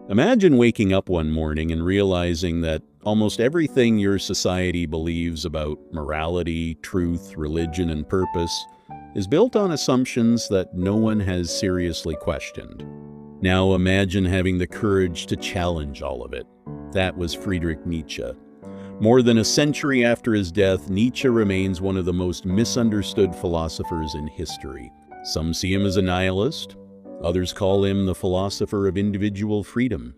Imagine waking up one morning and realizing that almost everything your society believes about morality, truth, religion, and purpose is built on assumptions that no one has seriously questioned. Now imagine having the courage to challenge all of it. That was Friedrich Nietzsche. More than a century after his death, Nietzsche remains one of the most misunderstood philosophers in history. Some see him as a nihilist. Others call him the philosopher of individual freedom.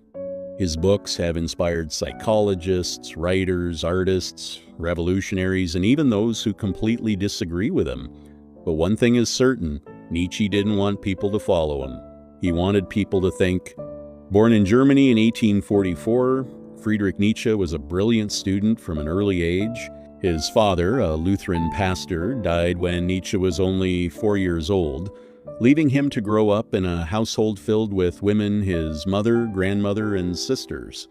His books have inspired psychologists, writers, artists, revolutionaries, and even those who completely disagree with him. But one thing is certain, Nietzsche didn't want people to follow him. He wanted people to think. Born in Germany in 1844, Friedrich Nietzsche was a brilliant student from an early age. His father, a Lutheran pastor, died when Nietzsche was only 4 years old, leaving him to grow up in a household filled with women, his mother, grandmother, and sisters.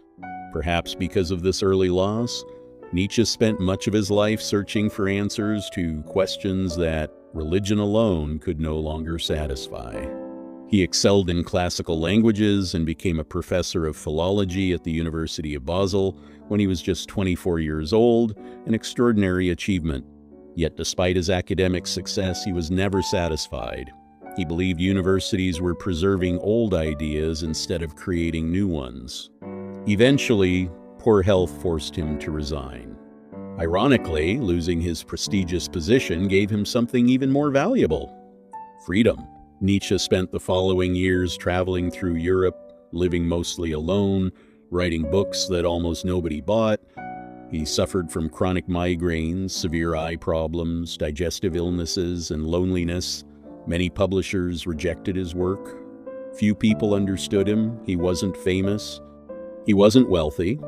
Perhaps because of this early loss, Nietzsche spent much of his life searching for answers to questions that religion alone could no longer satisfy. He excelled in classical languages and became a professor of philology at the University of Basel when he was just 24 years old, an extraordinary achievement. Yet despite his academic success, he was never satisfied. He believed universities were preserving old ideas instead of creating new ones. Eventually, poor health forced him to resign. Ironically, losing his prestigious position gave him something even more valuable: freedom. Nietzsche spent the following years traveling through Europe, living mostly alone, writing books that almost nobody bought. He suffered from chronic migraines, severe eye problems, digestive illnesses, and loneliness. Many publishers rejected his work. Few people understood him. He wasn't famous. He wasn't wealthy.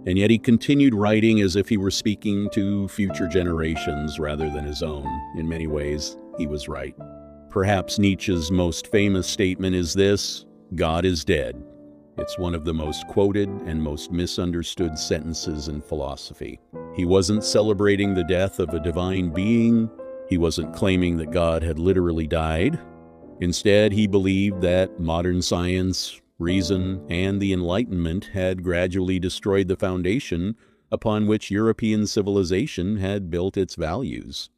And yet he continued writing as if he were speaking to future generations rather than his own. In many ways, he was right. Perhaps Nietzsche's most famous statement is this: "God is dead." It's one of the most quoted and most misunderstood sentences in philosophy. He wasn't celebrating the death of a divine being. He wasn't claiming that God had literally died. Instead, he believed that modern science, reason, and the Enlightenment had gradually destroyed the foundation upon which European civilization had built its values.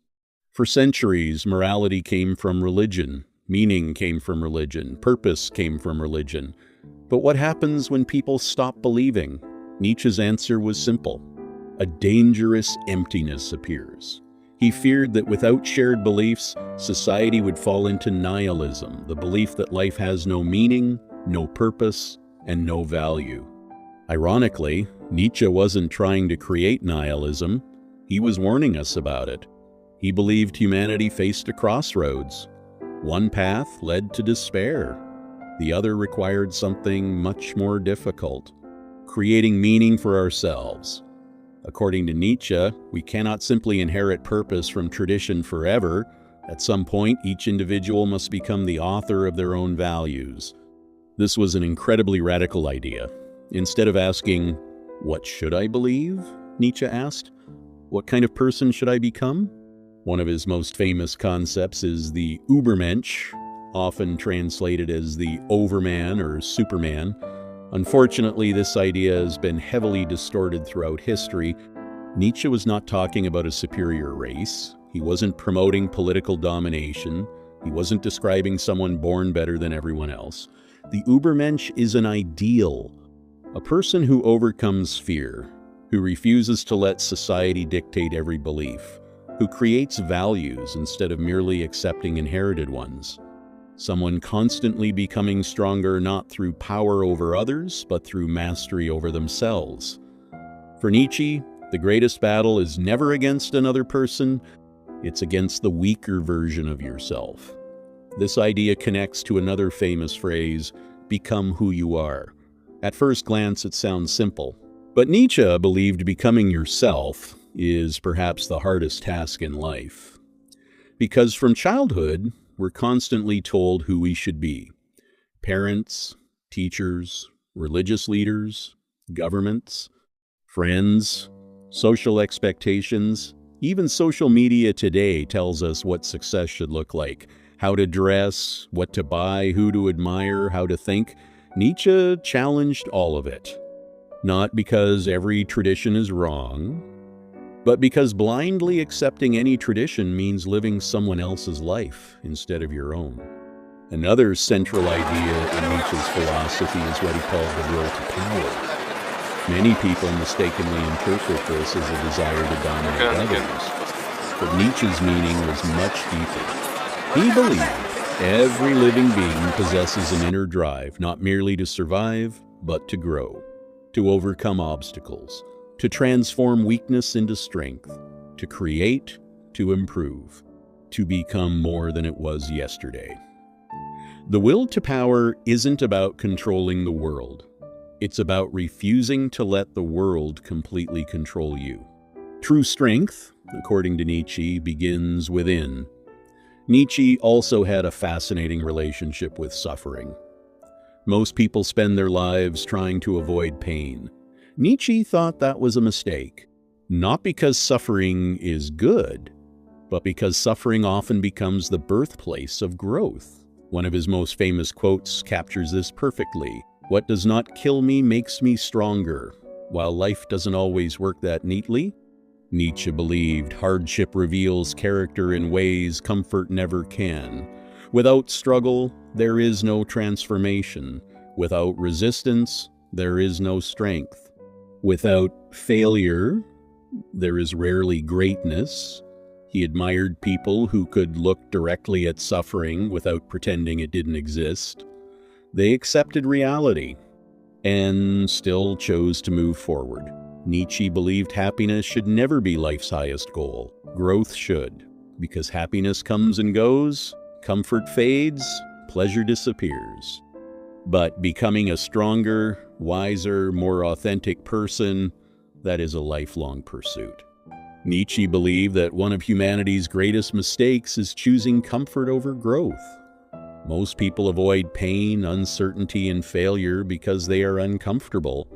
For centuries, morality came from religion, meaning came from religion, purpose came from religion. But what happens when people stop believing? Nietzsche's answer was simple: a dangerous emptiness appears. He feared that without shared beliefs, society would fall into nihilism, the belief that life has no meaning, no purpose, and no value. Ironically, Nietzsche wasn't trying to create nihilism. He was warning us about it. He believed humanity faced a crossroads. One path led to despair. The other required something much more difficult: creating meaning for ourselves. According to Nietzsche, we cannot simply inherit purpose from tradition forever. At some point, each individual must become the author of their own values. This was an incredibly radical idea. Instead of asking, "What should I believe?" Nietzsche asked, "What kind of person should I become?" One of his most famous concepts is the Ubermensch, often translated as the Overman or Superman. Unfortunately, this idea has been heavily distorted throughout history. Nietzsche was not talking about a superior race. He wasn't promoting political domination. He wasn't describing someone born better than everyone else. The Ubermensch is an ideal, a person who overcomes fear, who refuses to let society dictate every belief, who creates values instead of merely accepting inherited ones. Someone constantly becoming stronger not through power over others, but through mastery over themselves. For Nietzsche, the greatest battle is never against another person, it's against the weaker version of yourself. This idea connects to another famous phrase, "become who you are." At first glance, it sounds simple, but Nietzsche believed becoming yourself is perhaps the hardest task in life. Because from childhood, we're constantly told who we should be. Parents, teachers, religious leaders, governments, friends, social expectations, even social media today tells us what success should look like, how to dress, what to buy, who to admire, how to think. Nietzsche challenged all of it, not because every tradition is wrong, but because blindly accepting any tradition means living someone else's life instead of your own. Another central idea in Nietzsche's philosophy is what he called the will to power. Many people mistakenly interpret this as a desire to dominate others, but Nietzsche's meaning was much deeper. He believed every living being possesses an inner drive, not merely to survive, but to grow, to overcome obstacles, to transform weakness into strength, to create, to improve, to become more than it was yesterday. The will to power isn't about controlling the world. It's about refusing to let the world completely control you. True strength, according to Nietzsche, begins within. Nietzsche also had a fascinating relationship with suffering. Most people spend their lives trying to avoid pain. Nietzsche thought that was a mistake, not because suffering is good, but because suffering often becomes the birthplace of growth. One of his most famous quotes captures this perfectly. "What does not kill me makes me stronger." While life doesn't always work that neatly, Nietzsche believed hardship reveals character in ways comfort never can. Without struggle, there is no transformation. Without resistance, there is no strength. Without failure, there is rarely greatness. He admired people who could look directly at suffering without pretending it didn't exist. They accepted reality and still chose to move forward. Nietzsche believed happiness should never be life's highest goal. Growth should, because happiness comes and goes, comfort fades, pleasure disappears. But becoming a stronger, wiser, more authentic person, that is a lifelong pursuit. Nietzsche believed that one of humanity's greatest mistakes is choosing comfort over growth. Most people avoid pain, uncertainty, and failure because they are uncomfortable.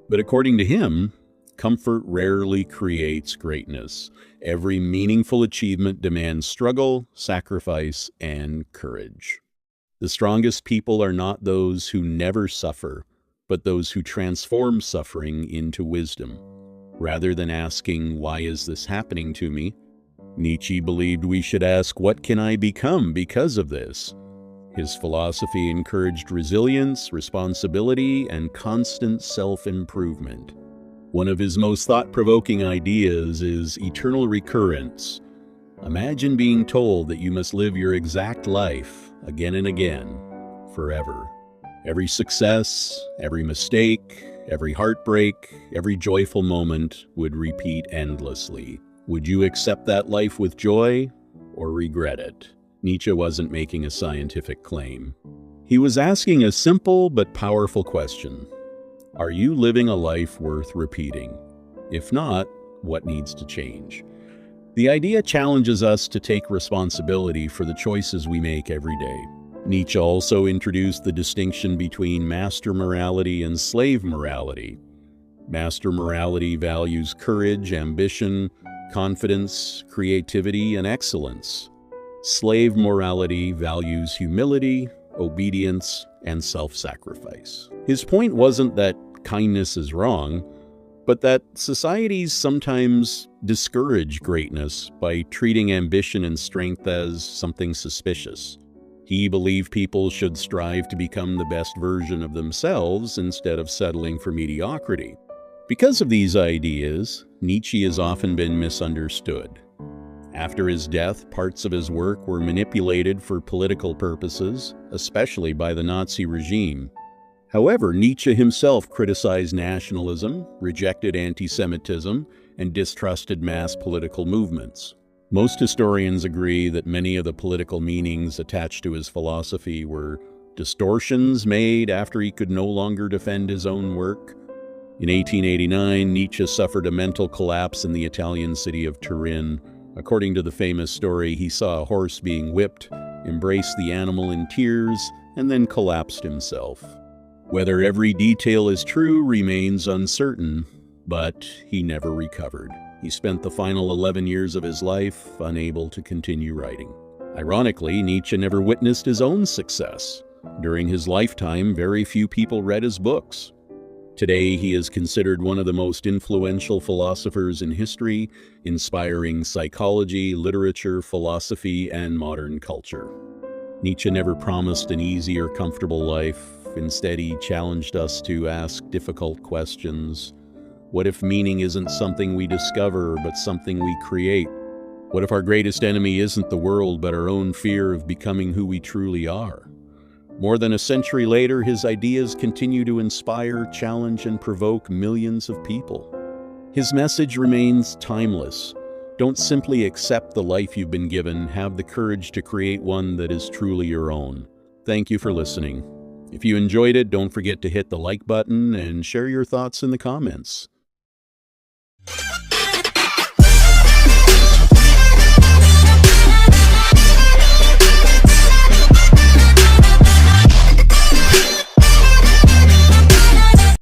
But according to him, comfort rarely creates greatness. Every meaningful achievement demands struggle, sacrifice, and courage. The strongest people are not those who never suffer, but those who transform suffering into wisdom. Rather than asking, "Why is this happening to me?" Nietzsche believed we should ask, "What can I become because of this?" His philosophy encouraged resilience, responsibility, and constant self-improvement. One of his most thought-provoking ideas is eternal recurrence. Imagine being told that you must live your exact life again and again, forever. Every success, every mistake, every heartbreak, every joyful moment would repeat endlessly. Would you accept that life with joy or regret it? Nietzsche wasn't making a scientific claim. He was asking a simple but powerful question. Are you living a life worth repeating? If not, what needs to change? The idea challenges us to take responsibility for the choices we make every day. Nietzsche also introduced the distinction between master morality and slave morality. Master morality values courage, ambition, confidence, creativity, and excellence. Slave morality values humility, obedience, and self-sacrifice. His point wasn't that kindness is wrong, but that societies sometimes discourage greatness by treating ambition and strength as something suspicious. He believed people should strive to become the best version of themselves instead of settling for mediocrity. Because of these ideas, Nietzsche has often been misunderstood. After his death, parts of his work were manipulated for political purposes, especially by the Nazi regime. However, Nietzsche himself criticized nationalism, rejected anti-Semitism, and distrusted mass political movements. Most historians agree that many of the political meanings attached to his philosophy were distortions made after he could no longer defend his own work. In 1889, Nietzsche suffered a mental collapse in the Italian city of Turin. According to the famous story, he saw a horse being whipped, embraced the animal in tears, and then collapsed himself. Whether every detail is true remains uncertain, but he never recovered. He spent the final 11 years of his life unable to continue writing. Ironically, Nietzsche never witnessed his own success. During his lifetime, very few people read his books. Today, he is considered one of the most influential philosophers in history, inspiring psychology, literature, philosophy, and modern culture. Nietzsche never promised an easy or comfortable life. Instead, he challenged us to ask difficult questions. What if meaning isn't something we discover, but something we create? What if our greatest enemy isn't the world, but our own fear of becoming who we truly are? More than a century later, his ideas continue to inspire, challenge, and provoke millions of people. His message remains timeless. Don't simply accept the life you've been given, have the courage to create one that is truly your own. Thank you for listening. If you enjoyed it, don't forget to hit the like button and share your thoughts in the comments.